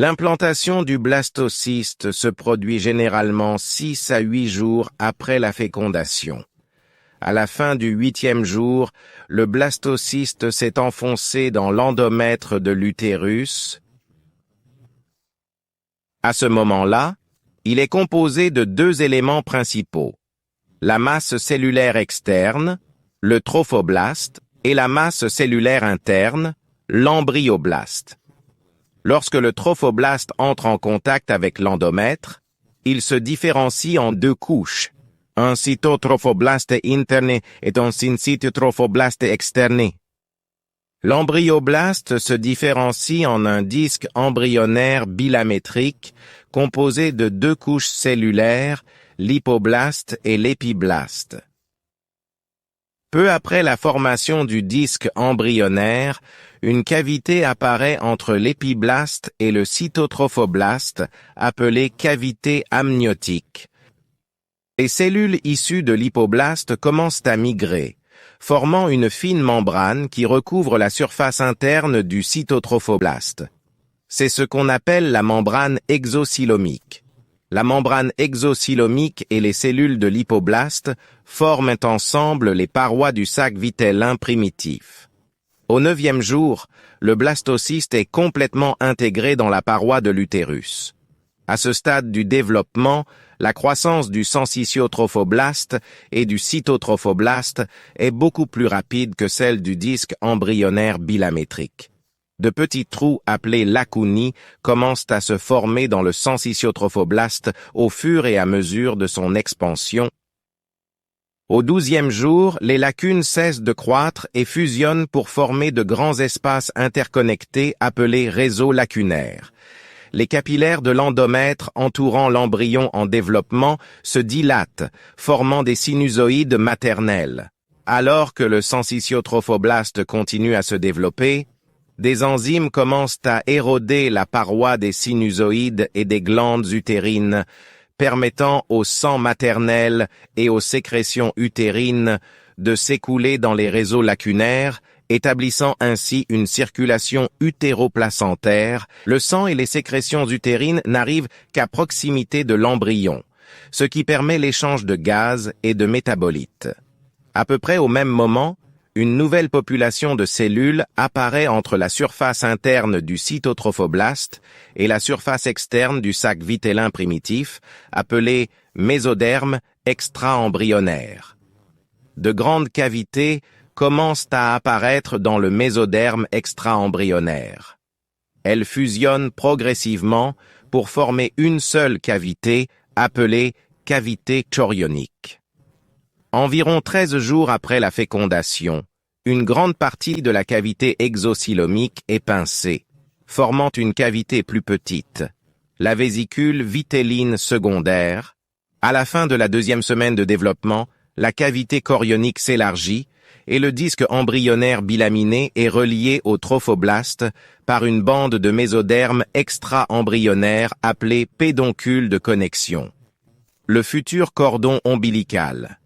L'implantation du blastocyste se produit généralement 6 à 8 jours après la fécondation. À la fin du 8e jour, le blastocyste s'est enfoncé dans l'endomètre de l'utérus. À ce moment-là, il est composé de 2 éléments principaux, la masse cellulaire externe, le trophoblaste, et la masse cellulaire interne, l'embryoblaste. Lorsque le trophoblaste entre en contact avec l'endomètre, il se différencie en 2 couches, un cytotrophoblaste interne et un syncytotrophoblaste externe. L'embryoblaste se différencie en un disque embryonnaire bilamétrique composé de 2 couches cellulaires, l'hypoblaste et l'épiblaste. Peu après la formation du disque embryonnaire, une cavité apparaît entre l'épiblaste et le cytotrophoblaste, appelée cavité amniotique. Les cellules issues de l'hypoblaste commencent à migrer, formant une fine membrane qui recouvre la surface interne du cytotrophoblaste. C'est ce qu'on appelle la membrane exocylomique. La membrane exocylomique et les cellules de l'hypoblaste forment ensemble les parois du sac vitellin primitif. Au 9e jour, le blastocyste est complètement intégré dans la paroi de l'utérus. À ce stade du développement, la croissance du sensitiotrophoblaste et du cytotrophoblaste est beaucoup plus rapide que celle du disque embryonnaire bilamétrique. De petits trous appelés lacunae commencent à se former dans le sensitiotrophoblaste au fur et à mesure de son expansion. Au 12e jour, les lacunes cessent de croître et fusionnent pour former de grands espaces interconnectés appelés réseaux lacunaires. Les capillaires de l'endomètre entourant l'embryon en développement se dilatent, formant des sinusoïdes maternelles. Alors que le sensitiotrophoblaste continue à se développer, des enzymes commencent à éroder la paroi des sinusoïdes et des glandes utérines, permettant au sang maternel et aux sécrétions utérines de s'écouler dans les réseaux lacunaires, établissant ainsi une circulation utéroplacentaire. Le sang et les sécrétions utérines n'arrivent qu'à proximité de l'embryon, ce qui permet l'échange de gaz et de métabolites. À peu près au même moment, une nouvelle population de cellules apparaît entre la surface interne du cytotrophoblaste et la surface externe du sac vitellin primitif, appelée mésoderme extra-embryonnaire. De grandes cavités commencent à apparaître dans le mésoderme extra-embryonnaire. Elles fusionnent progressivement pour former une seule cavité, appelée cavité chorionique. Environ 13 jours après la fécondation, une grande partie de la cavité exocylomique est pincée, formant une cavité plus petite, la vésicule vitelline secondaire. À la fin de la 2e semaine de développement, la cavité chorionique s'élargit et le disque embryonnaire bilaminé est relié au trophoblaste par une bande de mésoderme extra-embryonnaire appelée pédoncule de connexion. Le futur cordon ombilical.